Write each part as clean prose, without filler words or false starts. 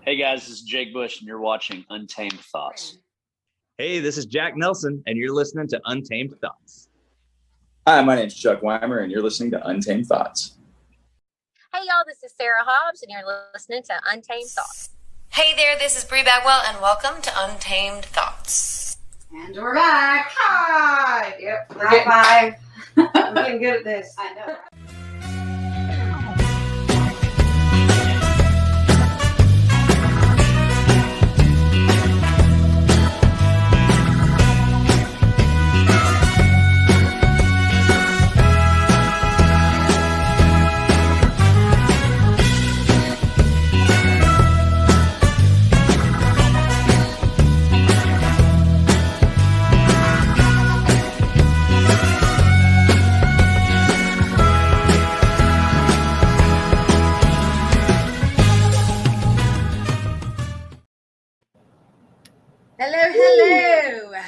Hey guys, this is Jake Bush, and you're watching Untamed Thoughts. Hey, this is Jack Nelson, and you're listening to Untamed Thoughts. Hi, my name's Chuck Weimer, and you're listening to Untamed Thoughts. Hey, y'all, this is Sarah Hobbs, and you're listening to Untamed Thoughts. Hey there, this is Bree Bagwell, and welcome to Untamed Thoughts. And we're back. Hi. Yep. High five. I'm getting good at this. I know.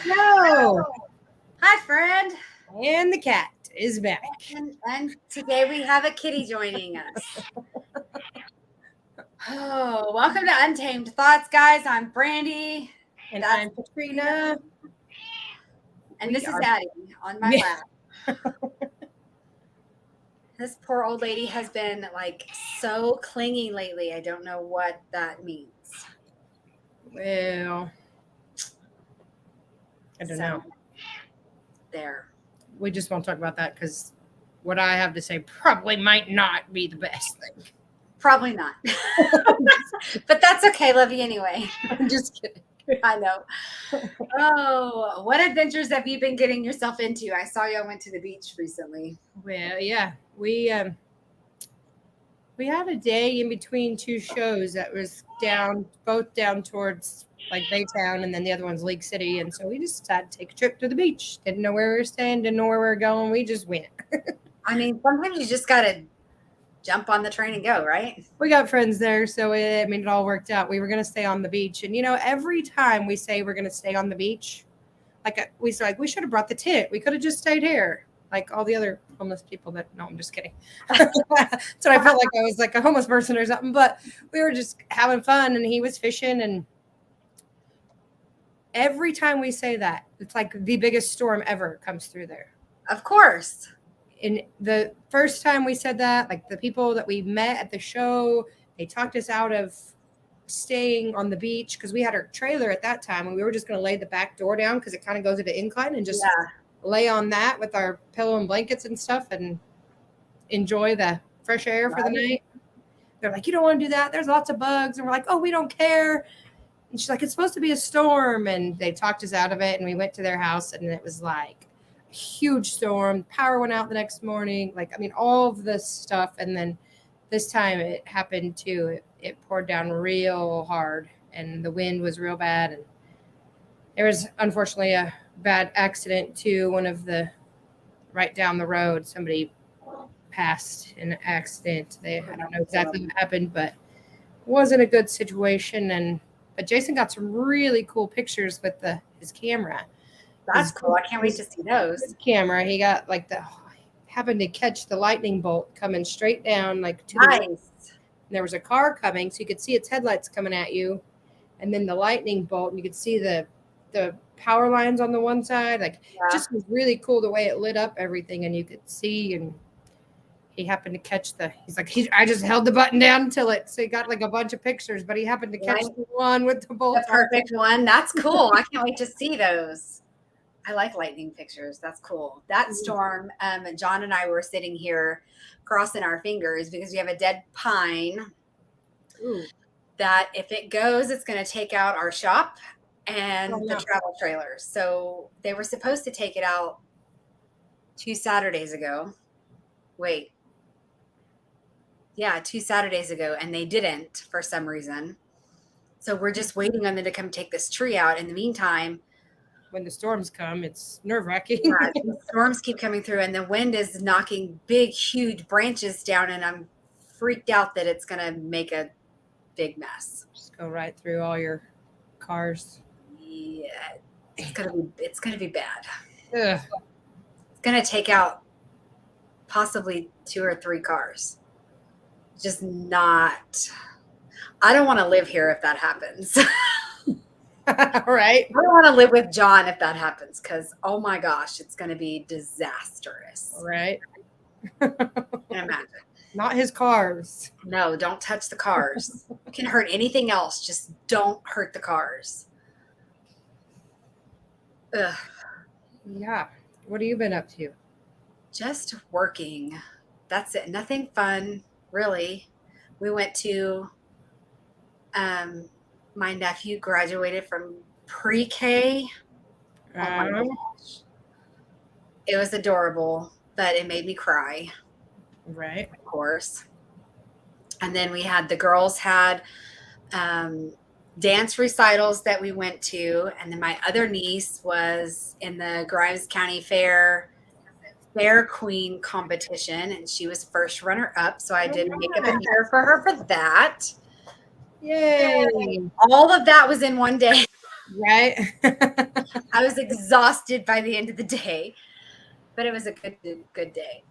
Hello. Hi, friend. And the cat is back. And today we have a kitty joining us. Oh, welcome to Untamed Thoughts, guys. I'm Brandy. And I'm Katrina. And this is Addie on my lap. This poor old lady has been like so clingy lately. I don't know what that means. Well, I don't know. There. We just won't talk about that because what I have to say probably might not be the best thing. Probably not. But that's okay. Love you anyway. I'm just kidding. I know. Oh, what adventures have you been getting yourself into? I saw y'all went to the beach recently. Well, yeah. We had a day in between two shows that was both down towards like Baytown, and then the other one's Lake City. And so we just decided to take a trip to the beach. Didn't know where we were staying, didn't know where we were going. We just went. I mean, sometimes you just got to jump on the train and go, right? We got friends there. So it all worked out. We were going to stay on the beach. And, every time we say we're going to stay on the beach, we should have brought the tent. We could have just stayed here. Like all the other homeless people no, I'm just kidding. So I felt like I was like a homeless person or something, but we were just having fun and he was fishing. And every time we say that, it's like the biggest storm ever comes through there. Of course. And the first time we said that, like the people that we met at the show, they talked us out of staying on the beach because we had our trailer at that time and we were just going to lay the back door down because it kind of goes at an incline and just lay on that with our pillow and blankets and stuff and enjoy the fresh air for the night. They're like, you don't want to do that. There's lots of bugs. And we're like, oh, we don't care. And she's like, it's supposed to be a storm. And they talked us out of it. And we went to their house and it was like a huge storm. Power went out the next morning. All of this stuff. And then this time it happened too. It poured down real hard and the wind was real bad. And there was unfortunately a bad accident too. Right down the road, somebody passed in an accident. I don't know exactly what happened, but it wasn't a good situation. But Jason got some really cool pictures with his camera. That's cool. I can't wait to see those. His camera, he got happened to catch the lightning bolt coming straight down to nice. And there was a car coming, so you could see its headlights coming at you, and then the lightning bolt, and you could see the power lines on the one side. It just was really cool the way it lit up everything, and you could see. And he happened to catch I just held the button down until so he got a bunch of pictures, but he happened to catch the one with the bolt. The perfect one. That's cool. I can't wait to see those. I like lightning pictures. That's cool. That storm, John and I were sitting here crossing our fingers because we have a dead pine. Ooh. That if it goes, it's going to take out our shop and the travel trailers. So they were supposed to take it out 2 Saturdays ago. Wait. Yeah, 2 Saturdays ago, and they didn't for some reason. So we're just waiting on them to come take this tree out. In the meantime, when the storms come, it's nerve-wracking. Yeah, the storms keep coming through, and the wind is knocking big, huge branches down, and I'm freaked out that it's going to make a big mess. Just go right through all your cars. Yeah, it's gonna be bad. Ugh. It's gonna take out possibly 2 or 3 cars. Just not. I don't want to live here if that happens. Right? I don't want to live with John if that happens because, oh my gosh, it's going to be disastrous. Right. Can imagine. Not his cars. No, don't touch the cars. You can hurt anything else. Just don't hurt the cars. Ugh. Yeah. What have you been up to? Just working. That's it. Nothing fun, really. We went to, my nephew graduated from pre-K. Oh my gosh. It was adorable, but it made me cry, Right. of course. And then the girls had dance recitals that we went to. And then my other niece was in the Grimes County Fair Queen competition, and she was first runner up. So I did makeup and hair for her for that. Yay. All of that was in one day. Right. I was exhausted by the end of the day, but it was a good day.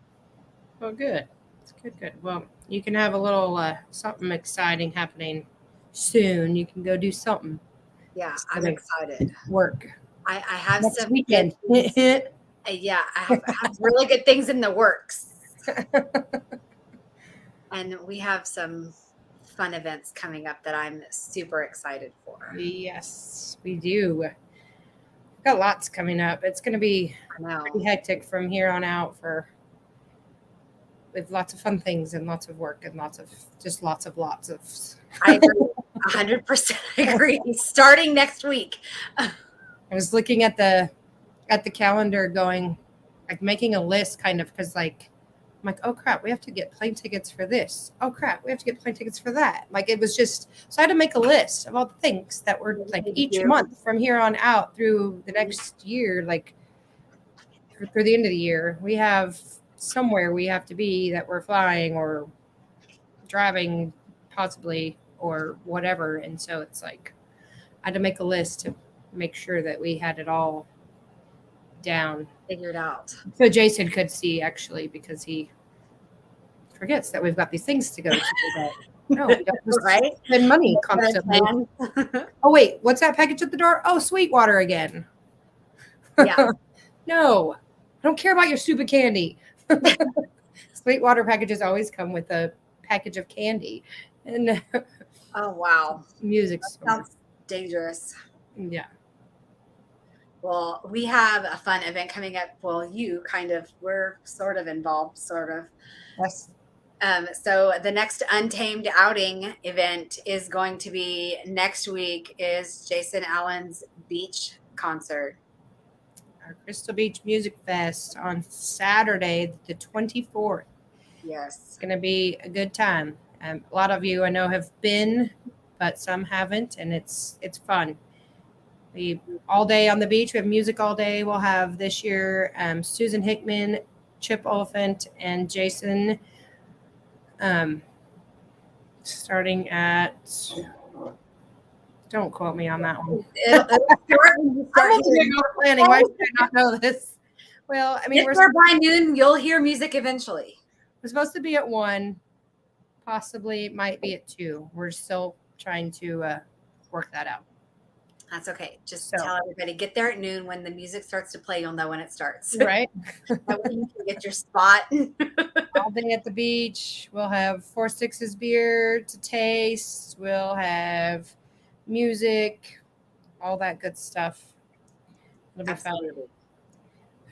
Well, good. It's good. Well, you can have a little something exciting happening soon. You can go do something. Yeah, I'm excited. Work. I have Next some weekend. Yeah, I have really good things in the works. And we have some fun events coming up that I'm super excited for. Yes, we do. We've got lots coming up. It's going to be pretty hectic from here on out with lots of fun things and lots of work and lots of. I agree. 100% agree. Starting next week. I was looking at the calendar going, like making a list kind of, because like, I'm like, oh crap, we have to get plane tickets for this. Oh crap, we have to get plane tickets for that. Like it was just, so I had to make a list of all the things that were like each month from here on out through the next year, like through the end of the year. We have somewhere we have to be that we're flying or driving possibly or whatever. And so it's like, I had to make a list to make sure that we had it all down, figured out, so Jason could see, actually, because he forgets that we've got these things to go to. No, we got to right? spend money constantly. Oh wait, what's that package at the door? Oh, Sweetwater again. Yeah. No, I don't care about your stupid candy. Sweetwater packages always come with a package of candy, and oh wow, music sounds dangerous. Yeah. Well, we have a fun event coming up. Well, we're sort of involved, sort of. Yes. So the next Untamed outing event is going to be next week, is Jason Allen's beach concert. Our Crystal Beach Music Fest on Saturday, the 24th. Yes. It's going to be a good time. A lot of you I know have been, but some haven't, and it's fun. We all day on the beach. We have music all day. We'll have this year Susan Hickman, Chip Oliphant, and Jason. Starting at. Don't quote me on that one. I'm planning. Why should I not know this? Well, I mean, we're by noon. You'll hear music eventually. We're supposed to be at 1. Possibly, it might be at 2. We're still trying to work that out. That's okay. Just tell everybody, get there at noon. When the music starts to play, you'll know when it starts. Right. That way you can get your spot. All day at the beach. We'll have 4 Sixes beer to taste. We'll have music, all that good stuff. It'll be fun.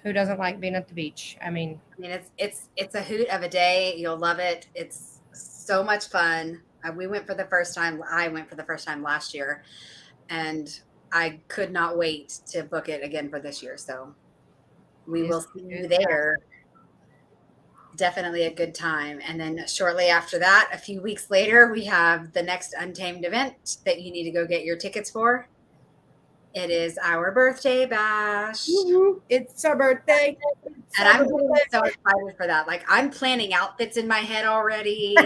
Who doesn't like being at the beach? I mean, it's a hoot of a day. You'll love it. It's so much fun. We went for the first time. I went for the first time last year, and I could not wait to book it again for this year. So we will see you there. Definitely a good time. And then shortly after that, a few weeks later, we have the next Untamed event that you need to go get your tickets for. It is our birthday bash. Woo-hoo. It's our birthday. And I'm so excited for that. Like, I'm planning outfits in my head already.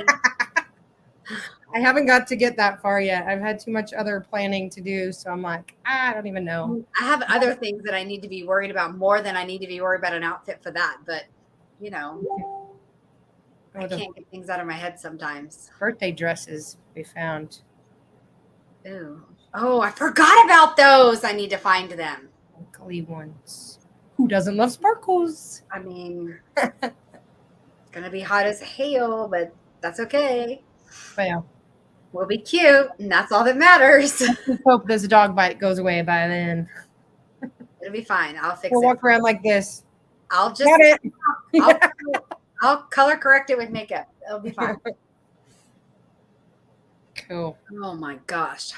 I haven't got to get that far yet. I've had too much other planning to do. So I'm like, I don't even know. I have other things that I need to be worried about more than I need to be worried about an outfit for that. But, you know, I can't get things out of my head sometimes. Birthday dresses we found. Ooh. Oh, I forgot about those. I need to find them. Ugly ones. Who doesn't love sparkles? I mean, it's gonna be hot as hell, but that's okay. Well, We'll be cute, and that's all that matters. let's hope this dog bite goes away by then. It'll be fine. I'll fix We'll it. walk around like this. I'll just Got it. I'll color correct it with makeup. It'll be fine. Cool. Oh my gosh.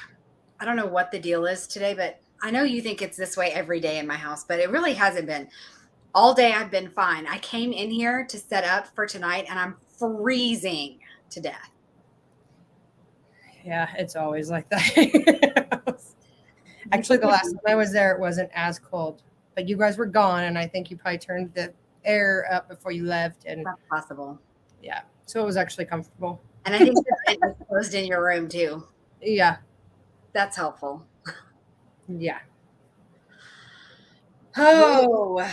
I don't know what the deal is today, but I know you think it's this way every day in my house, but it really hasn't been. All day I've been fine. I came in here to set up for tonight and I'm freezing to death. Yeah, it's always like that. Actually, the last time I was there, it wasn't as cold, but you guys were gone, and I think you probably turned the air up before you left, and That's possible. yeah, so it was actually comfortable. And I think it was closed in your room too. Yeah, That's helpful. yeah. Oh,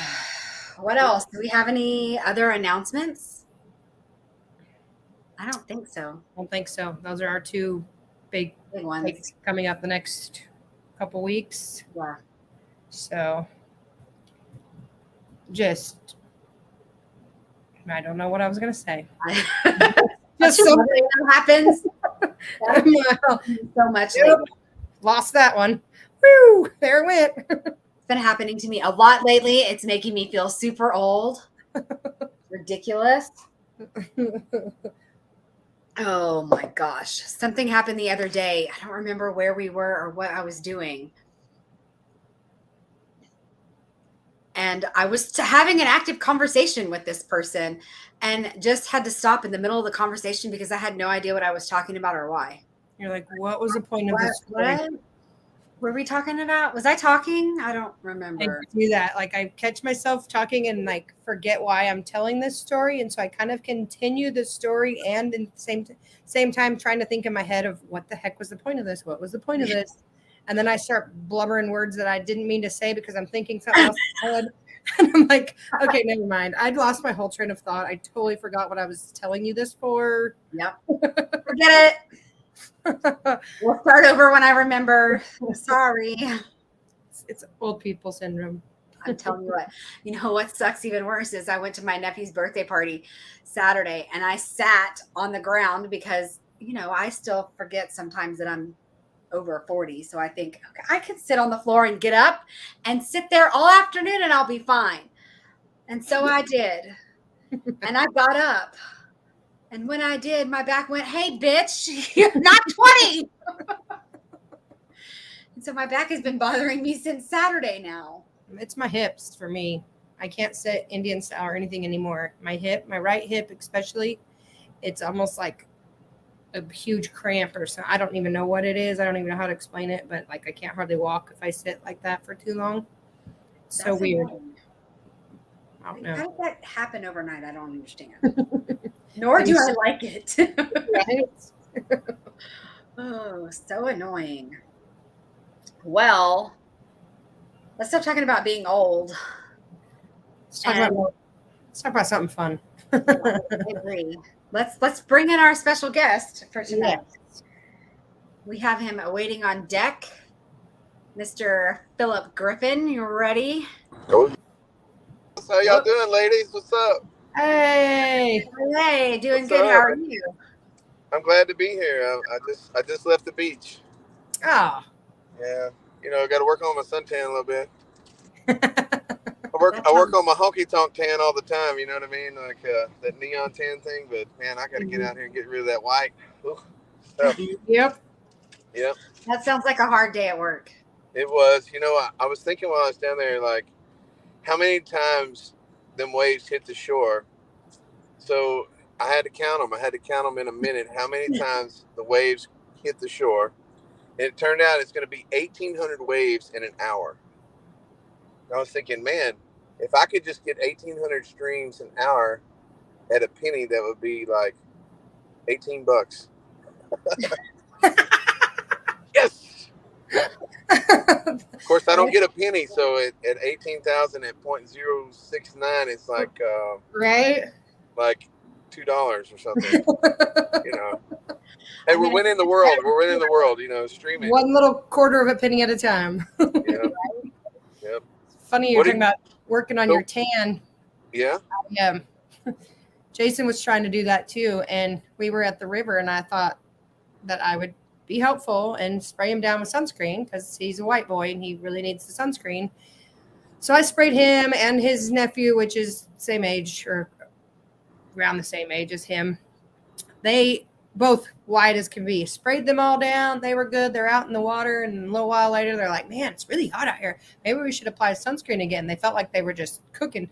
what else? Do we have any other announcements? I don't think so. I don't think so. Those are our two big Big ones. things coming up the next couple weeks. Yeah. So, just I don't know what I was gonna say. Just Just something that happens well, so much Yep. lately. lost that one. Woo! There it went. It's been happening to me a lot lately. It's making me feel super old. Ridiculous. Oh my gosh. Something happened the other day. I don't remember where we were or what I was doing. And I was having an active conversation with this person and just had to stop in the middle of the conversation because I had no idea what I was talking about or why. You're like, what was the point of this story? What were we talking about? Was I talking? I don't I remember. do that. Like I catch myself talking and like forget why I'm telling this story, and so I kind of continue the story and in the same time trying to think in my head of what the heck was the point of this? What was the point of this? And then I start blubbering words that I didn't mean to say because I'm thinking something else in my head. And I'm like, okay, never mind. I'd lost my whole train of thought. I totally forgot what I was telling you this for. Yep. Forget it. We'll start over when I remember. Sorry. It's old people syndrome. I'm telling you what. You know what sucks even worse is I went to my nephew's birthday party Saturday and I sat on the ground because, you know, I still forget sometimes that I'm over 40. So I think, okay, I could sit on the floor and get up and sit there all afternoon and I'll be fine. And so I did. And I got up. And when I did, my back went, hey, bitch, you're not 20. And so my back has been bothering me since Saturday now. It's my hips for me. I can't sit Indian style or anything anymore. My hip, my right hip especially, it's almost like a huge cramp or something. I don't even know what it is. I don't even know how to explain it, but like I can't hardly walk if I sit like that for too long. It's so That's weird. annoying. I don't How know. did that happen overnight? I don't understand. Nor do I like it. Right? Oh, so annoying. Well, let's stop talking about being old. Let's talk about something fun. I agree. Let's bring in our special guest for tonight. We have him waiting on deck. Mr. Philip Griffin, you ready? How y'all doing, ladies? What's up? Hey, Hey, doing What's good. up? How are you? I'm glad to be here. I just left the beach. oh, Yeah, you know, I got to work on my suntan a little bit. I work on my honky tonk tan all the time. You know what I mean? Like that neon tan thing. But man, I got to get out here and get rid of that white. Ooh, tough. yep. Yep, That sounds like a hard day at work. it was. You know, I was thinking while I was down there, like, how many times them waves hit the shore. So I had to count them. I had to count them in a minute. How many times the waves hit the shore? And it turned out it's going to be 1,800 waves in an hour. And I was thinking, man, if I could just get 1,800 streams an hour at a penny, that would be like $18. Yes. Of course, I don't get a penny, so at 18,000 at 0.069, it's Right? like $2 or something. You know, Hey, we're winning the world. We're winning the world. Streaming. One little quarter of a penny at a time. Yeah. Yep. Funny you're talking about working on your tan. Yeah. Yeah. Jason was trying to do that too, and we were at the river, and I thought that I would be helpful and spray him down with sunscreen because he's a white boy and he really needs the sunscreen. So I sprayed him and his nephew, which is same age or around the same age as him. They both white as can be. Sprayed them all down. They were good. They're out in the water, and a little while later, they're like, "Man, it's really hot out here. Maybe we should apply sunscreen again." They felt like they were just cooking.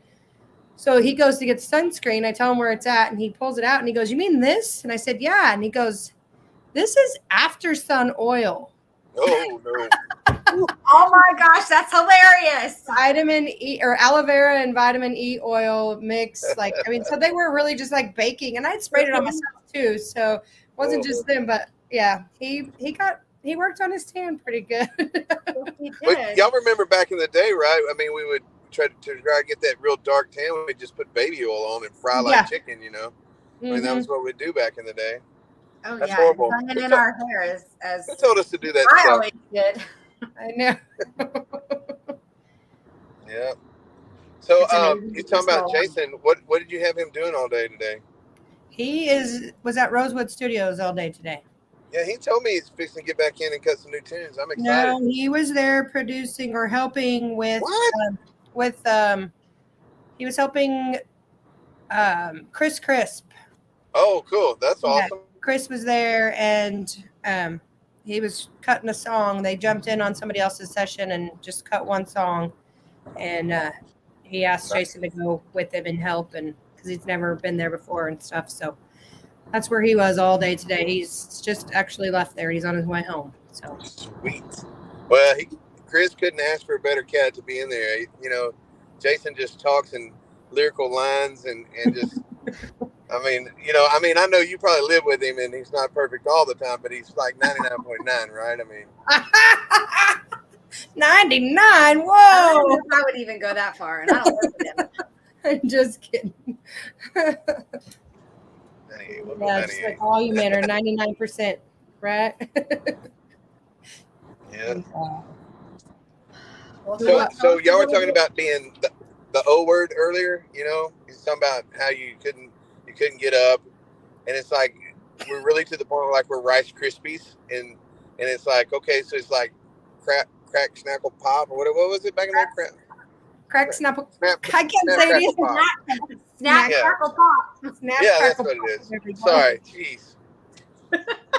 So he goes to get sunscreen. I tell him where it's at, and he pulls it out, and he goes, "You mean this?" And I said, "Yeah." And he goes, "This is after sun oil." Oh, no. Oh my gosh, that's hilarious. Vitamin E or aloe vera and vitamin E oil mix. So they were really just like baking, and I'd sprayed it on myself too. So it wasn't just them, but yeah, he worked on his tan pretty good. But y'all remember back in the day, right? I mean, we would try to get that real dark tan. We'd just put baby oil on and fry like chicken, I mean, that was what we'd do back in the day. Oh, That's yeah. horrible. Hanging in our hair as Who told us to do that I stuff? always did. I know. Yeah. So It's you're talking about Jason. What did you have him doing all day today? He was at Rosewood Studios all day today. Yeah, he told me he's fixing to get back in and cut some new tunes. I'm excited. No, he was there producing or helping with he was helping Chris Crisp. Oh, cool. That's awesome. Chris was there, and he was cutting a song. They jumped in on somebody else's session and just cut one song. And he asked Jason to go with him and help, and because he's never been there before and stuff. So that's where he was all day today. He's just actually left there. He's on his way home. So sweet. Well, Chris couldn't ask for a better cat to be in there. Jason just talks in lyrical lines and just. I know you probably live with him and he's not perfect all the time, but he's like 99.9, right? I mean, 99. Whoa! I don't know if I would even go that far, and I don't live with him. I'm just kidding. Yeah, just like all you men are 99%, right? Yeah. So y'all were talking about being the O word earlier. He's talking about how you couldn't get up, and it's like we're really to the point where like we're Rice Krispies, and it's like okay, so it's like crack snackle pop or what was it back in there? Crack snapple. I can't say it either. Snack crackle pop. Yeah, that's what it is. Sorry, jeez.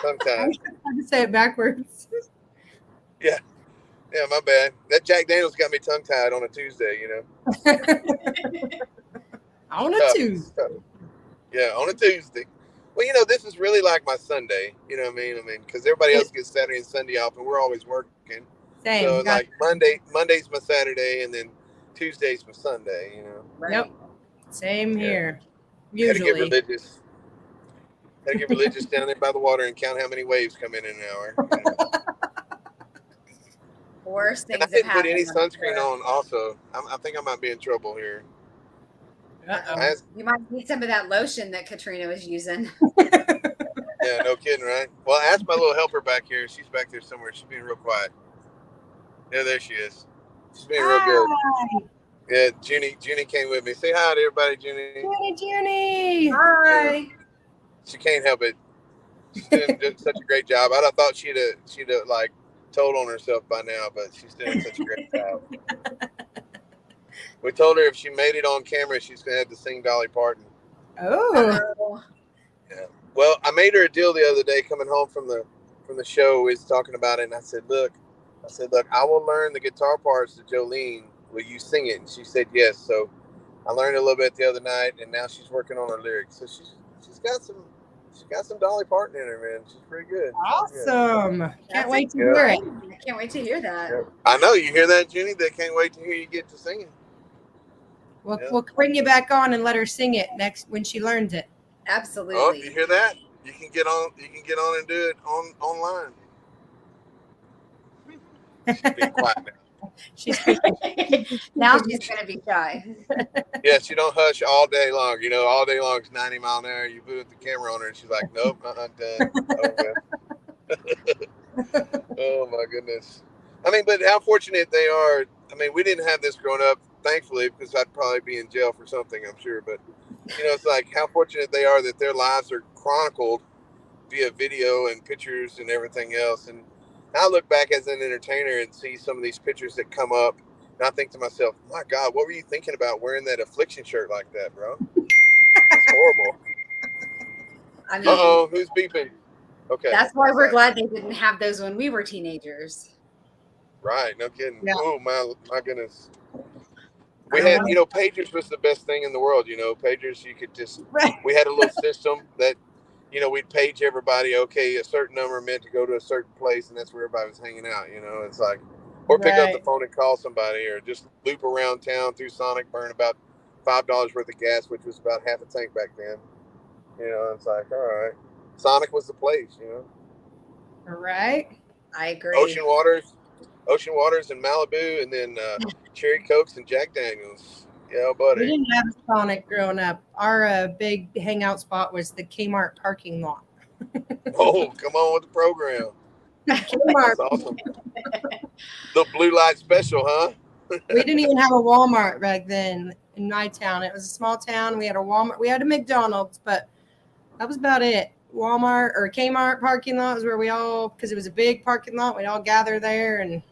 Sometimes I have to say it backwards. Yeah, my bad. That Jack Daniels got me tongue tied on a Tuesday. On a Tuesday. Yeah, on a Tuesday. Well, this is really like my Sunday. You know what I mean? Because everybody else gets Saturday and Sunday off, and we're always working. Same. So like Monday's my Saturday, and then Tuesday's my Sunday. Right. Yep. Same here. Usually. Gotta get religious down there by the water and count how many waves come in an hour. Worst things. And I didn't put any sunscreen on. Also, I think I might be in trouble here. You might need some of that lotion that Katrina was using. Yeah, no kidding, right? Well, ask my little helper back here. She's back there somewhere. She's being real quiet. Yeah, there she is. She's being real good. Yeah, Junie came with me. Say hi to everybody, Junie. Junie. Hi. She can't help it. She's doing such a great job. I'd have thought she'd have like told on herself by now, but she's doing such a great job. We told her if she made it on camera, she's going to have to sing Dolly Parton. Oh. Yeah. Well, I made her a deal the other day coming home from the show. We was talking about it, and I said, look, I will learn the guitar parts to Jolene. Will you sing it? And she said yes. So I learned a little bit the other night, and now she's working on her lyrics. So she's got some Dolly Parton in her, man. She's pretty good. Awesome. Can't wait to hear it. I can't wait to hear that. Yeah. I know. You hear that, Junie? They can't wait to hear you get to singing. We'll bring you back on and let her sing it next when she learns it. Absolutely. Oh, you hear that? You can get on and do it online. She's being quiet now. She's Now she's going to be shy. Yes, you don't hush all day long. You know, all day long is 90 mile an hour. You put the camera on her, and she's like, "Nope, done." Oh my goodness. I mean, but how fortunate they are. I mean, we didn't have this growing up, thankfully, because I'd probably be in jail for something, I'm sure. But you know, it's like how fortunate they are that their lives are chronicled via video and pictures and everything else. And I look back as an entertainer and see some of these pictures that come up, and I think to myself, my God, what were you thinking about wearing that affliction shirt like that, bro? That's horrible. I mean, Uh-oh, who's beeping? Okay. that's why we're glad they didn't have those when we were teenagers. Right, no kidding. Yeah. Oh, my goodness. We had, you know, pagers was the best thing in the world, you know. Pagers, you could just, we had a little system that, you know, we'd page everybody, okay, a certain number meant to go to a certain place, and that's where everybody was hanging out, you know. It's like, or pick up the phone and call somebody, or just loop around town through Sonic, burn about $5 worth of gas, which was about half a tank back then. You know, it's like, all right. Sonic was the place, you know. Right. I agree. Ocean Waters and Malibu, and then Cherry Cokes and Jack Daniels. Yeah, buddy. We didn't have a Sonic growing up. Our big hangout spot was the Kmart parking lot. Oh, come on with the program. Kmart. That's awesome. The blue light special, huh? We didn't even have a Walmart back then in my town. It was a small town. We had a Walmart. We had a McDonald's, but that was about it. Walmart or Kmart parking lot was where we all, because it was a big parking lot, we'd all gather there. And in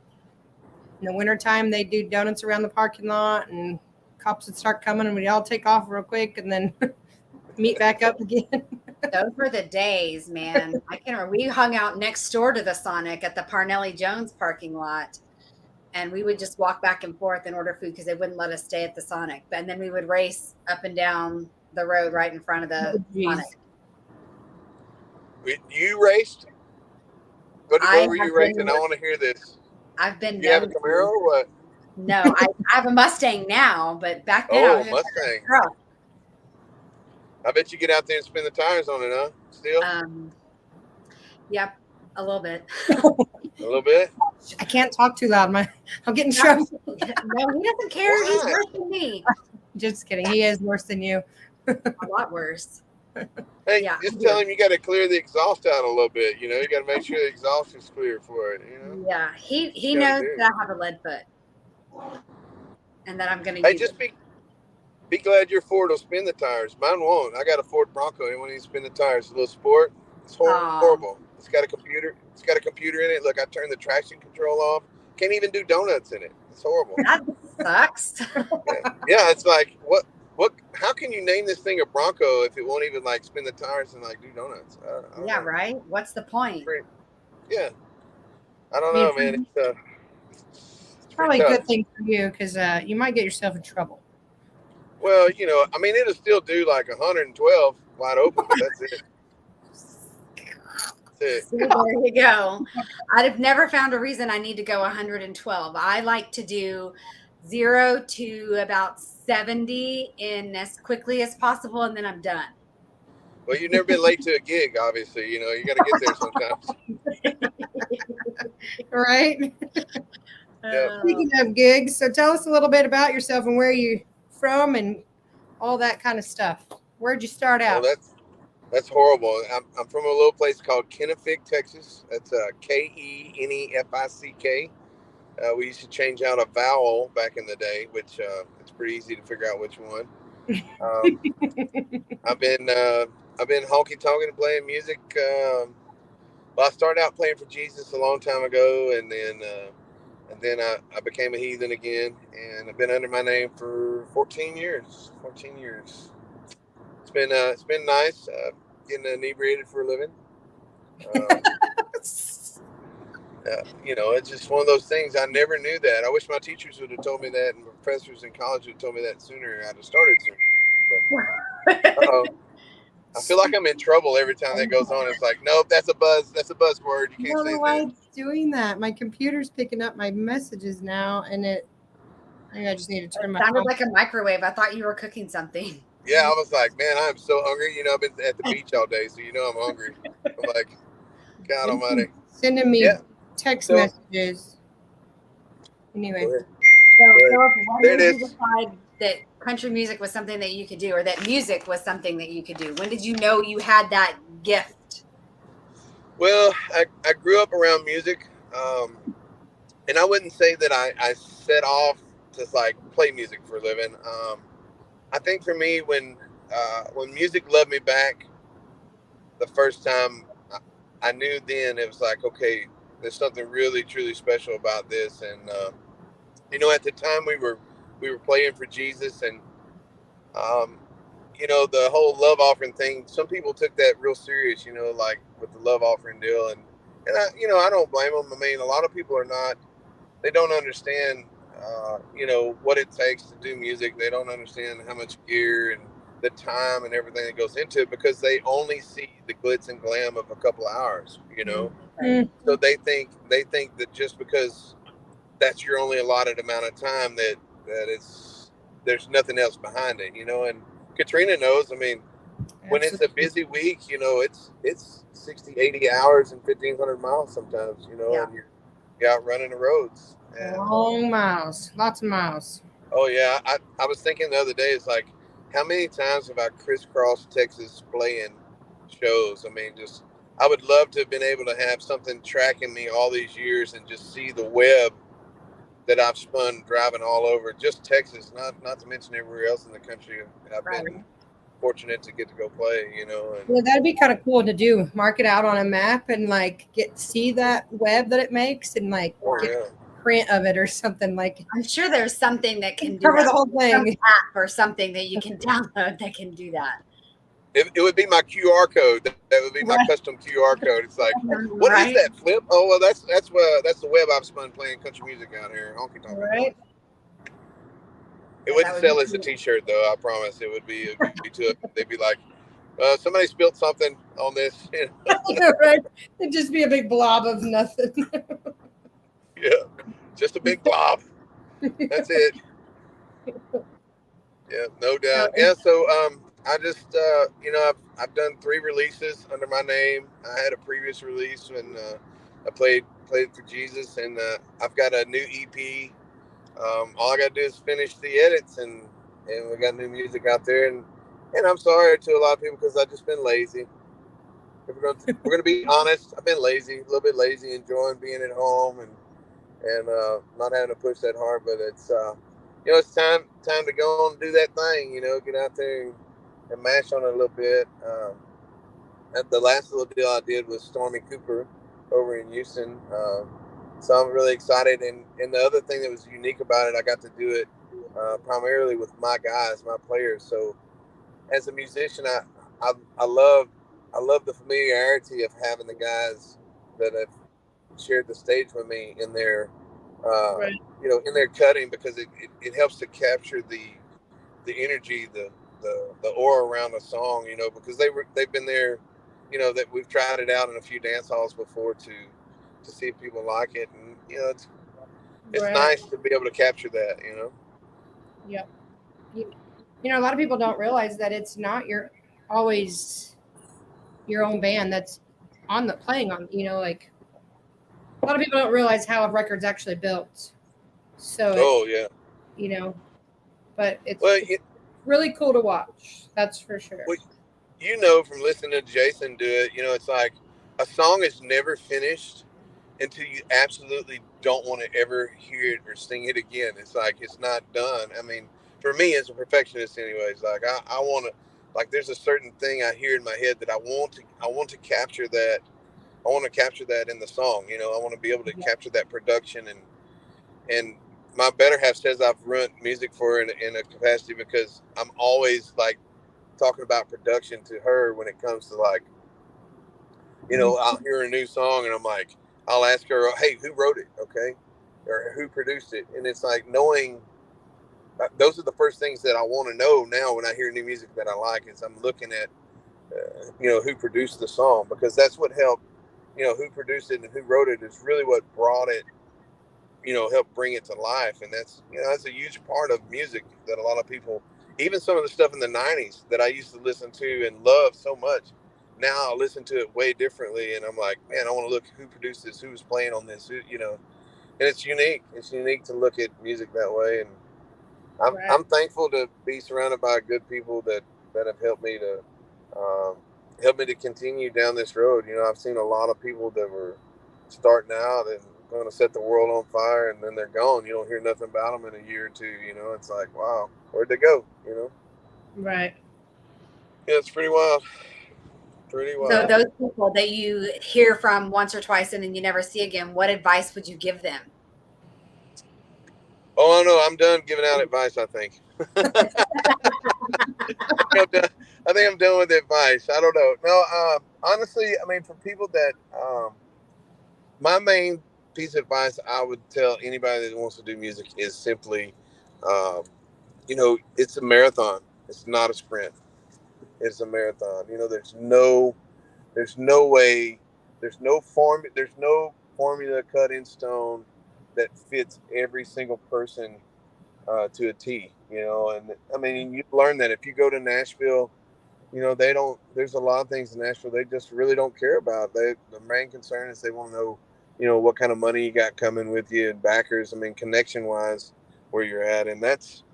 the wintertime, they'd do donuts around the parking lot, and cops would start coming, and we'd all take off real quick and then meet back up again. Those were the days, man. I can remember we hung out next door to the Sonic at the Parnelli Jones parking lot, and we would just walk back and forth and order food because they wouldn't let us stay at the Sonic. And then we would race up and down the road right in front of the Sonic. You raced? What were you racing? I want to hear this. I've been. You have a Camaro or what? No, I have a Mustang now, but back then I was Mustang. Truck. I bet you get out there and spin the tires on it, huh? Still? Yep, a little bit. A little bit? I can't talk too loud. I'll get in trouble. No, he doesn't care. Why? He's worse than me. Just kidding. He is worse than you. A lot worse. Hey, Yeah. just tell him you got to clear the exhaust out a little bit. You know, you got to make sure the exhaust is clear for it. You know. Yeah, he knows that I have a lead foot, and that I'm going to. Hey, just be glad your Ford will spin the tires. Mine won't. I got a Ford Bronco. It won't even spin the tires. It's a little sport. It's horrible. It's got a computer. It's got a computer in it. Look, I turned the traction control off. Can't even do donuts in it. It's horrible. That sucks. Yeah, it's like what? How can you name this thing a Bronco if it won't even like spin the tires and like do donuts? I don't know. Right. What's the point? Yeah, I don't know, man. It's Probably a tough. good thing for you, because you might get yourself in trouble. Well, you know, I mean, it'll still do like 112 wide open, but that's it. That's it. See, there you go. I'd have never found a reason I need to go 112. I like to do 0 to about 70 in as quickly as possible, and then I'm done. Well, you've never been late to a gig, obviously. You know, you got to get there sometimes. Right? Yeah. Speaking of gigs, so tell us a little bit about yourself and where you from and all that kind of stuff. Where'd you start out? Well, that's horrible. I'm from a little place called Kennefick, Texas. That's Kenefick. We used to change out a vowel back in the day, which it's pretty easy to figure out which one. I've been honky tonking and playing music. Well, I started out playing for Jesus a long time ago, and then I became a heathen again, and I've been under my name for 14 years. 14 years. It's been nice getting inebriated for a living. You know, it's just one of those things. I never knew that. I wish my teachers would have told me that, and my professors in college would have told me that sooner. I'd have started sooner. But I feel like I'm in trouble every time that goes on. It's like, nope, that's a buzzword. You can't say why that. it's doing that. My computer's picking up my messages now, and I think I just need to turn my. Sounded like a microwave. I thought you were cooking something. Yeah, I was like, man, I'm so hungry. You know, I've been at the beach all day, so you know I'm hungry. I'm like, God Almighty. Sending me Yeah. text So- messages. Anyway, Go ahead. So, Go ahead. Philip, when There it did you is. decide that country music was something that you could do, or that music was something that you could do? When did you know you had that gift? Well, I grew up around music, and I wouldn't say that I set off to like play music for a living. I think for me, when music loved me back the first time, I knew then it was like, okay, there's something really truly special about this. And at the time we were playing for Jesus, and um, the whole love offering thing. Some people took that real serious, like with the love offering deal, and I don't blame them. I mean, a lot of people are not. They don't understand, what it takes to do music. They don't understand how much gear and the time and everything that goes into it because they only see the glitz and glam of a couple of hours. Mm. So they think that just because that's your only allotted amount of time that there's nothing else behind it. And Katrina knows. I mean, when it's a Absolutely. busy week, it's 60, 80 hours and 1,500 miles sometimes. Yeah. And you're out running the roads. And Long miles, lots of miles. oh yeah, I was thinking the other day, it's like, how many times have I crisscrossed Texas playing shows? I mean, just I would love to have been able to have something tracking me all these years and just see the web that I've spun driving all over just Texas, not to mention everywhere else in the country I've Right. been fortunate to get to go play. And Yeah, that'd be kind of cool to do. Mark it out on a map and like see that web that it makes and like oh get yeah. a print of it or something like I'm sure there's something that can do cover that. the whole Some thing. app or something that you can download that can do that. It would be my QR code. That would be my Right. custom QR code. It's like, what is Right? that, Flip? Oh well, that's the web I've spun playing country music out here, honky tonk. Right. It That wouldn't would sell be as a cool. T-shirt though. I promise. It would be too. They'd be like, somebody spilled something on this. Right. It'd just be a big blob of nothing. Yeah, just a big blob. That's it. Yeah, no doubt. Yeah, so I just I've done 3 releases under my name. I had a previous release when I played for Jesus, and I've got a new EP. All I got to do is finish the edits, and we got new music out there. And I'm sorry to a lot of people because I've just been lazy. If we're gonna be honest, I've been lazy, a little bit lazy, enjoying being at home and not having to push that hard. But it's it's time to go on and do that thing. Get out there and mash on it a little bit. The last little deal I did was Stormy Cooper over in Houston. So I'm really excited. And the other thing that was unique about it, I got to do it primarily with my guys, my players. So as a musician, I love the familiarity of having the guys that have shared the stage with me in their Right. in their cutting, because it helps to capture the energy, the aura around a song, because they've been there, that we've tried it out in a few dance halls before to see if people like it, and it's Right. nice to be able to capture that. Yep. A lot of people don't realize that it's not always your own band that's on the playing on. Like a lot of people don't realize how a record's actually built. So Oh yeah. But it's Well, really cool to watch. That's for sure. Well, from listening to Jason do it, it's like a song is never finished until you absolutely don't want to ever hear it or sing it again. It's like it's not done. I mean, for me as a perfectionist, anyways, like I want to, like there's a certain thing I hear in my head that I want to capture that. I want to capture that in the song. I want to be able to capture that production, and my better half says I've run music for her in a capacity because I'm always like talking about production to her when it comes to like, I'll hear a new song and I'm like, I'll ask her, hey, who wrote it? Okay. Or who produced it? And it's like knowing those are the first things that I want to know now when I hear new music that I like, is I'm looking at, who produced the song, because that's what helped, who produced it and who wrote it is really what brought it, help bring it to life. And that's a huge part of music that a lot of people, even some of the stuff in the 90s that I used to listen to and love so much, now I listen to it way differently. And I'm like, man, I want to look who produced this, who was playing on this, who. it's unique. It's unique to look at music that way, and Right. I'm thankful to be surrounded by good people that have helped me to continue down this road. You know, I've seen a lot of people that were starting out and going to set the world on fire, and then they're gone. You don't hear nothing about them in a year or two. You know, it's like, wow, where'd they go? You know, Right. yeah, it's pretty wild. Pretty So wild. those people that you hear from once or twice and then you never see again, what advice would you give them? Oh no, I'm done giving out advice. I think. I think I'm done with advice. I don't know. No, honestly, I mean, for people that, my main piece of advice I would tell anybody that wants to do music is simply, um, you know, it's a marathon. It's not a sprint. It's a marathon. You know, there's no way, there's no formula cut in stone that fits every single person to a T. You know, and I mean, you learn that if you go to Nashville. You know, they don't. There's a lot of things in Nashville they just really don't care about. The main concern is they want to know, you know, what kind of money you got coming with you and backers. I mean, connection wise, where you're at, and it's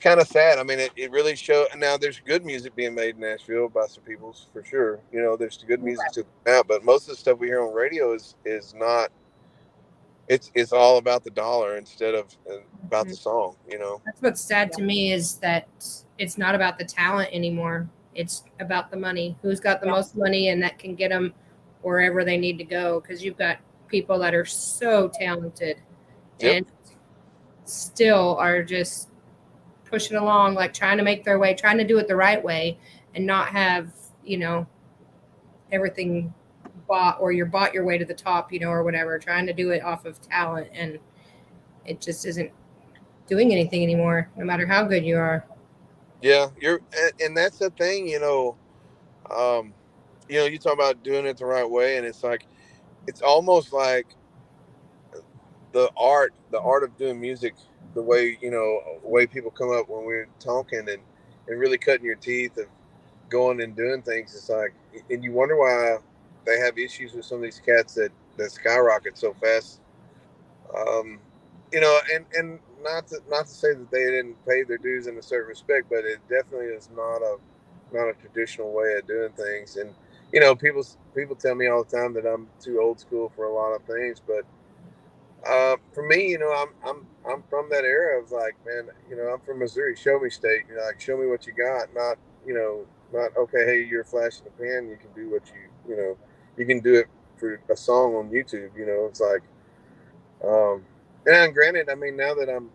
kind of sad. I mean, it really shows. Now, there's good music being made in Nashville by some people for sure. You know, there's good music to out, but most of the stuff we hear on radio is not. It's all about the dollar instead of about the song. You know, That's what's sad to me is that it's not about the talent anymore. It's about the money. Who's got the most money and that can get them wherever they need to go? Because you've got people that are so talented and still are just pushing along, like trying to make their way, trying to do it the right way and not have, you know, everything bought or you're bought your way to the top, you know, or whatever, trying to do it off of talent. And it just isn't doing anything anymore, no matter how good you are. Yeah, and that's the thing, you know. You talk about doing it the right way, and it's like, it's almost like the art of doing music, the way way people come up when we're talking and really cutting your teeth of going and doing things. It's like, and you wonder why they have issues with some of these cats that skyrocket so fast. Um, and not to say that they didn't pay their dues in a certain respect, but it definitely is not a traditional way of doing things. And people tell me all the time that I'm too old school for a lot of things, but for me, I'm from that era of like, man, I'm from Missouri. Show me state. Like, show me what you got. Not okay. Hey, you're a flash in the pan. You can do what you can do it for a song on YouTube. It's like, and granted, I mean, now that I'm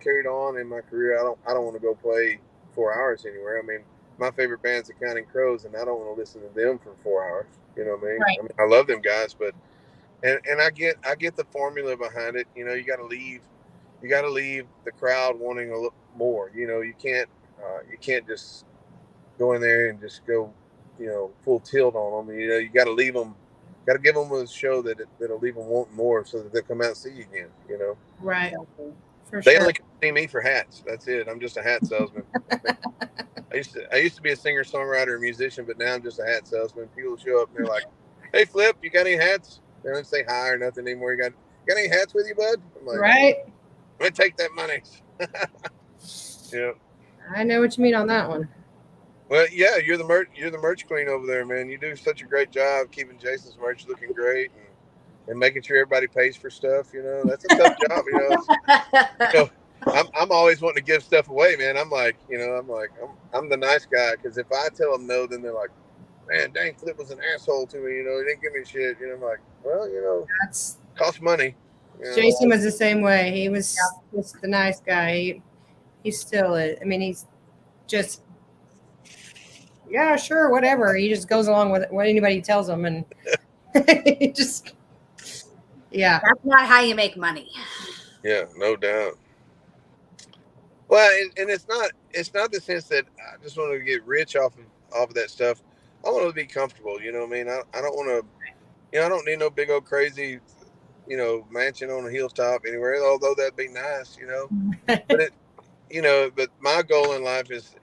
carried on in my career, I don't want to go play 4 hours anywhere. I mean, my favorite band's the Counting Crows, and I don't want to listen to them for 4 hours. You know what I mean? Right. I mean, I love them guys, but and I get the formula behind it. You got to leave the crowd wanting a little more. You can't just go in there and just go, full tilt on them. You got to leave them. Got to give them a show that'll leave them wanting more, so that they'll come out and see you again. Right. For They sure. only see me for hats. That's it. I'm just a hat salesman. I used to be a singer, songwriter, and musician, but now I'm just a hat salesman. People show up and they're like, "Hey, Flip, you got any hats?" They don't say hi or nothing anymore. You got any hats with you, bud? I'm like, right. I'm gonna take that money. Yeah. I know what you mean on that one. Well, yeah, you're the merch queen over there, man. You do such a great job keeping Jason's merch looking great and making sure everybody pays for stuff. That's a tough job. I'm always wanting to give stuff away, man. I'm I'm the nice guy, because if I tell them no, then they're like, man, dang, Flip was an asshole to me. He didn't give me shit. I'm like, well, That's costs money. Jason was the same way. He was just the nice guy. He still is. I mean, he's just, yeah, sure, whatever. He just goes along with what anybody tells him, and he just, yeah. That's not how you make money. Yeah, no doubt. Well, and it's not the sense that I just want to get rich off of that stuff. I want to be comfortable. You know what I mean? I don't want to. I don't need no big old crazy, mansion on a hilltop anywhere. Although that'd be nice, But but my goal in life is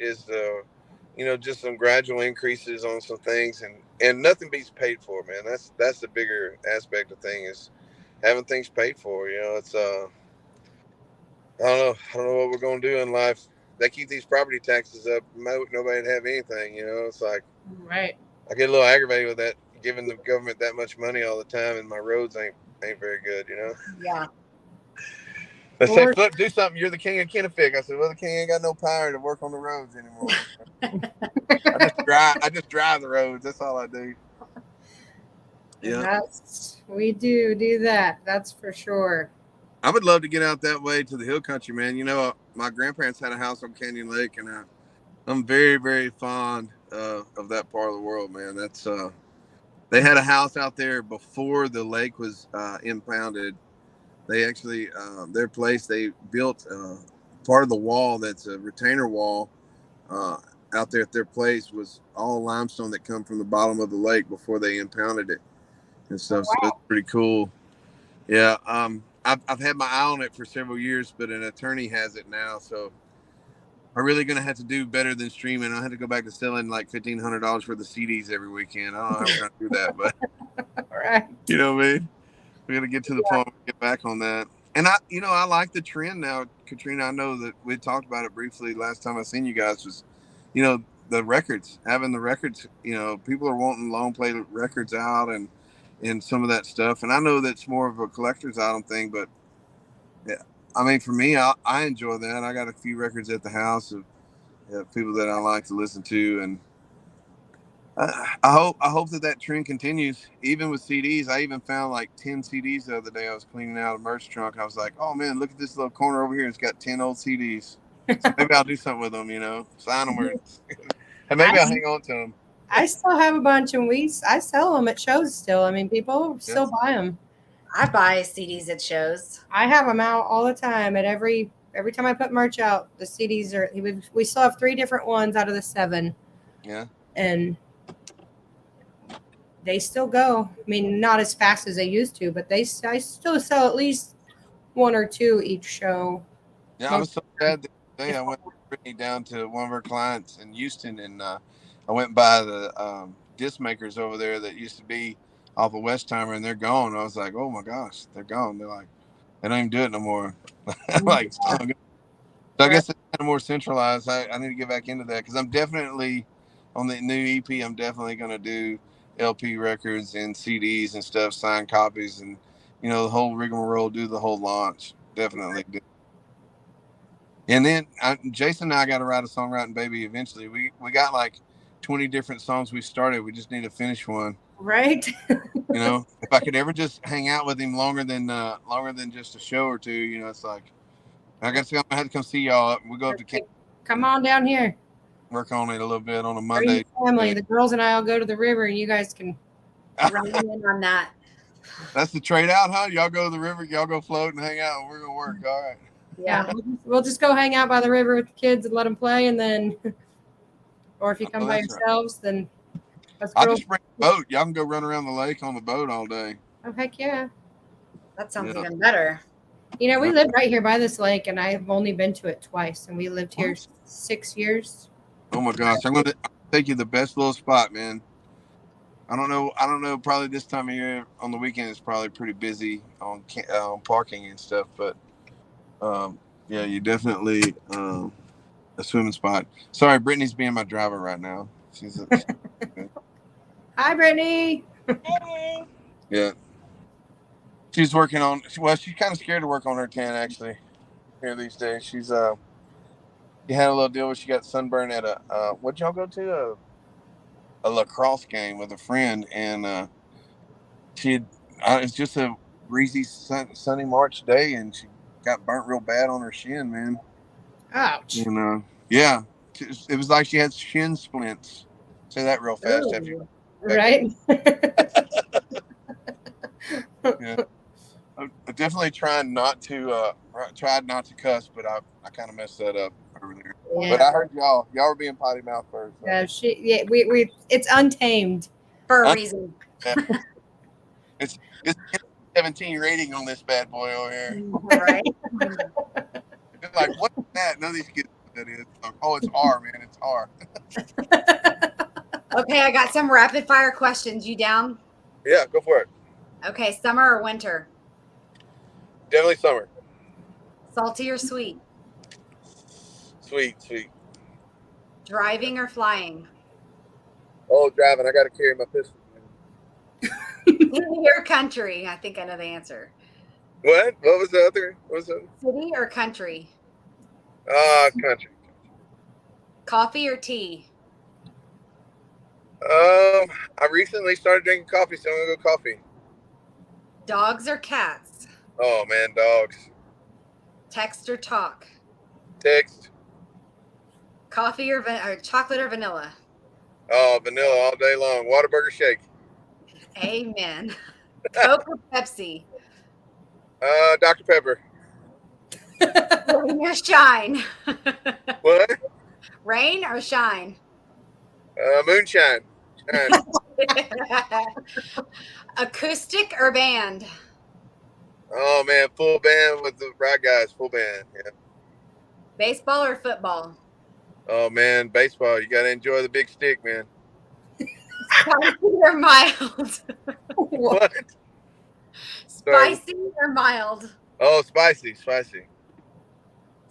just some gradual increases on some things, and nothing beats paid for, man. That's the bigger aspect of thing is, having things paid for. You know, it's I don't know what we're gonna do in life. They keep these property taxes up. Nobody'd have anything. You know, it's like Right. I get a little aggravated with that, giving the government that much money all the time, and my roads ain't very good. You know. Yeah. They say, Or- Flip, do something. You're the king of Kennefic. I said, well, the king ain't got no power to work on the roads anymore. I just drive the roads. That's all I do. Yeah. We do that. That's for sure. I would love to get out that way to the hill country, man. You know, my grandparents had a house on Canyon Lake, and I'm very, very fond of that part of the world, man. That's they had a house out there before the lake was impounded. They actually, their place, they built part of the wall that's a retainer wall out there at their place was all limestone that come from the bottom of the lake before they impounded it and stuff. So it's pretty cool. Yeah. I've had my eye on it for several years, but an attorney has it now. So I'm really going to have to do better than streaming. I had to go back to selling like $1,500 worth of CDs every weekend. I don't know how we're going to do that, but All right. you know what I mean? We got to get to the point where we get back on that. And I like the trend now, Katrina. I know that we talked about it briefly last time I seen you guys was, the records, having the records, people are wanting long play records out and some of that stuff. And I know that's more of a collector's item thing, but yeah, I mean, for me, I enjoy that. I got a few records at the house of people that I like to listen to. And I hope that trend continues. Even with CDs, I even found like 10 CDs the other day. I was cleaning out a merch trunk. I was like, oh man, look at this little corner over here. It's got 10 old CDs. So maybe I'll do something with them, sign them or and maybe I'll hang on to them. I still have a bunch, and I sell them at shows still. I mean, people still buy them. I buy CDs at shows. I have them out all the time. At every time I put merch out, the CDs are. We still have 3 different ones out of the 7. Yeah. And they still go. I mean, not as fast as they used to, but I still sell at least 1 or 2 each show. Yeah, I was so sad the other day I went with Brittany down to one of her clients in Houston, and I went by the disc makers over there that used to be off of Westheimer, and they're gone. I was like, oh my gosh, they're gone. They're like, they don't even do it no more. Like, so I guess it's kind of more centralized. I need to get back into that because I'm definitely on the new EP. I'm definitely going to do LP records and CDs and stuff, signed copies, and the whole rigmarole. Do the whole launch. Definitely do. And then Jason and I got to write a songwriting baby eventually. We got like 20 different songs we started. We just need to finish one. Right. If I could ever just hang out with him longer than just a show or two, it's like, I guess I'm gonna have to come see y'all. We go up to come on down here. Work on it a little bit on a Monday. Family, the girls and I'll go to the river, and you guys can run in on that. That's the trade out, huh? Y'all go to the river, y'all go float and hang out, and we're gonna work. All right. Yeah, we'll just go hang out by the river with the kids and let them play, and then, or if you come by yourselves, then I'll just bring a boat. Y'all can go run around the lake on the boat all day. Oh heck yeah! That sounds even better. We live right here by this lake, and I've only been to it twice, and we lived here 6 years. Oh my gosh, I'm gonna take you to the best little spot, man. I don't know. Probably this time of year on the weekend it's probably pretty busy on parking and stuff, but yeah, you definitely a swimming spot. Sorry, Brittany's being my driver right now. She's Hi, Brittany. Hey. Yeah. She's working on. She's kind of scared to work on her tan actually. Here these days, she's You had a little deal where she got sunburned at what'd y'all go to? A lacrosse game with a friend, and it's just a breezy sunny March day, and she got burnt real bad on her shin, man. Ouch. And yeah, it was like she had shin splints. Say that real fast. After you. Right. Yeah. I'm definitely tried not to cuss, but I kind of messed that up earlier. Yeah. But I heard y'all were being potty mouth first. So. Yeah, we it's untamed for a reason. Yeah. It's 17 rating on this bad boy over here. Right. It's like, what's that? None of these kids know what that is. Like, oh, it's R, man. It's R. Okay, I got some rapid fire questions. You down? Yeah, go for it. Okay, summer or winter? Definitely summer. Salty or sweet? Sweet, sweet. Driving or flying? Oh, driving. I got to carry my pistol. City or country? I think I know the answer. What? What was the other? What was the other? City or country? Country. Coffee or tea? I recently started drinking coffee, so I'm gonna go coffee. Dogs or cats? Oh man, dogs. Text or talk? Text. Coffee or chocolate or vanilla? Oh, vanilla all day long. Whataburger shake. Amen. Coke or Pepsi? Dr. Pepper. Rain or shine? What? Rain or shine? Moonshine. Shine. Acoustic or band? Oh man, full band with the right guys. Full band. Yeah. Baseball or football? Oh man, baseball. You gotta enjoy the big stick, man. Spicy or mild? What? Spicy or mild? Oh, spicy.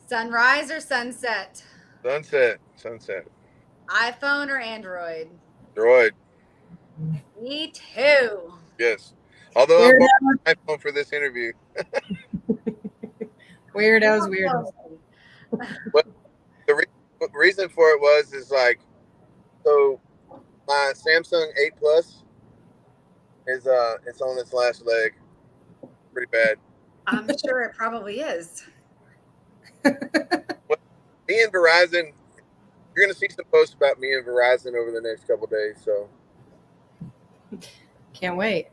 Sunrise or sunset? Sunset. iPhone or Android? Droid. Me too. Yes. Although I'm on my iPhone for this interview. Weirdos. But the reason for it is like, so my Samsung 8 Plus is it's on its last leg. Pretty bad. I'm sure it probably is. Me and Verizon, you're gonna see some posts about me and Verizon over the next couple of days. So Can't wait.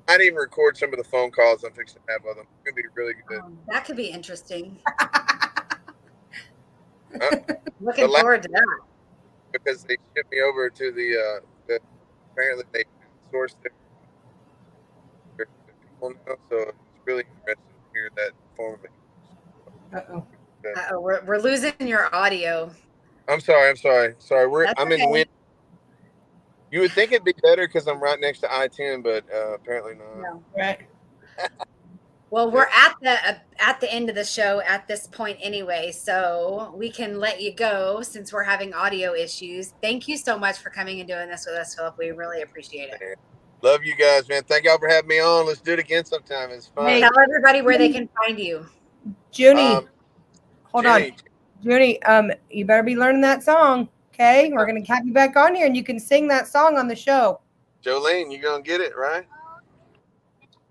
I didn't even record some of the phone calls I'm fixing to have with them. It's gonna be really good. That could be interesting. Looking forward to that. Because they shipped me over to the apparently they sourced their people now, so it's really interesting to hear that form of it. Uh-oh, we're losing your audio. I'm sorry. I'm okay. in wind. You would think it'd be better because I'm right next to I-10, but apparently not. No. Right. Well, we're at the end of the show at this point anyway, so we can let you go since we're having audio issues. Thank you so much for coming and doing this with us, Philip. We really appreciate it. Love you guys, man. Thank y'all for having me on. Let's do it again sometime. It's fun. Hey, tell everybody where they can find you. Junie, hold Jenny. on. Junie, you better be learning that song. Okay, we're gonna have you back on here, and you can sing that song on the show. Jolene, you gonna get it right?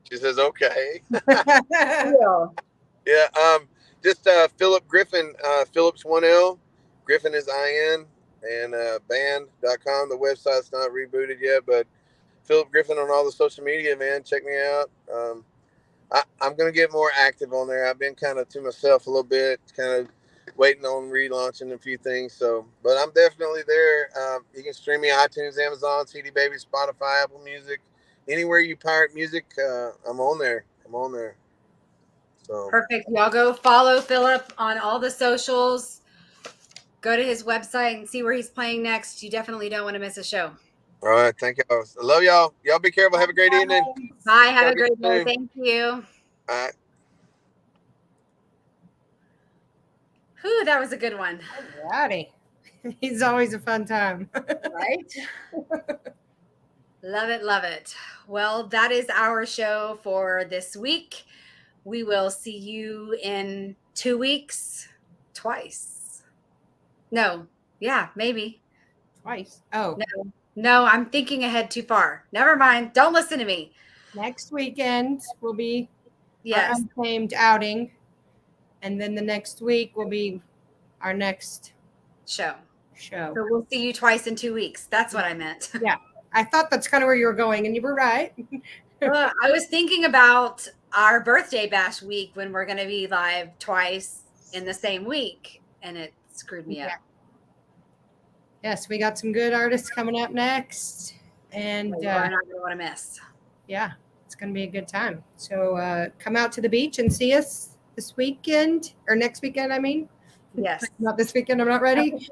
She says, "Okay." Yeah. Just Philip Griffin. Philip's 1L. Griffin is IN, and band.com. The website's not rebooted yet, but Philip Griffin on all the social media, man. Check me out. I'm gonna get more active on there. I've been kind of to myself a little bit, kind of waiting on relaunching a few things. So, but I'm definitely there. You can stream me iTunes, Amazon, CD Baby, Spotify, Apple Music, anywhere you pirate music. I'm on there. So Perfect. Y'all go follow Philip on all the socials. Go to his website and see where he's playing next. You definitely don't want to miss a show. all right, thank y'all. I love y'all. Y'all be careful. Have a great evening. Bye. Have Talk a great to you day. soon. Thank you. All right. Whew, that was a good one. Alrighty. He's always a fun time. Right? Love it. Well, that is our show for this week. We will see you in 2 weeks. Twice. No. Yeah, maybe. Twice. Oh, No, I'm thinking ahead too far. Never mind. Don't listen to me. next weekend will be our Yes. Untamed outing, and then the next week will be our next Show. show. So we'll see you twice in 2 weeks. That's what I meant. I thought that's kind of where you were going, and you were right. I was thinking about our birthday bash week when we're going to be live twice in the same week, and it screwed me up. Yes, we got some good artists coming up next, and You're not going to want to miss. yeah, it's going to be a good time. So come out to the beach and see us this weekend, or next weekend, I mean. Yes. Not this weekend, I'm not ready.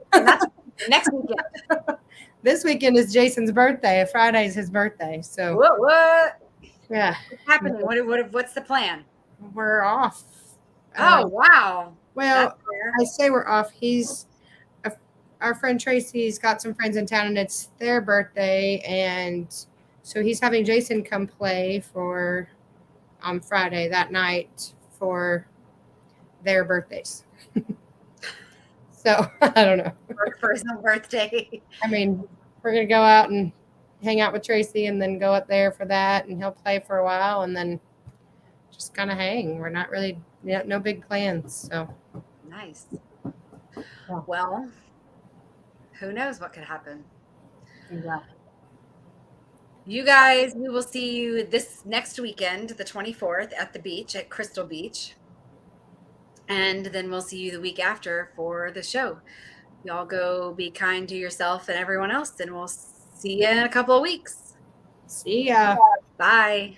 Next weekend. This weekend is Jason's birthday. Friday's his birthday. So What? yeah, What's happening? What's the plan? we're off. Oh, wow. Well, That's fair. I say we're off. Our friend Tracy's got some friends in town, and it's their birthday, and so he's having Jason come play on Friday that night for their birthdays. So I don't know. For his own birthday. I mean, we're gonna go out and hang out with Tracy, and then go up there for that, and he'll play for a while, and then just kind of hang. We're not really no big plans. So Nice. Yeah. Well, who knows what could happen? yeah. You guys, we will see you this next weekend, the 24th, at the beach at Crystal Beach. And then we'll see you the week after for the show. Y'all go be kind to yourself and everyone else, and we'll see you in a couple of weeks. See ya. Bye.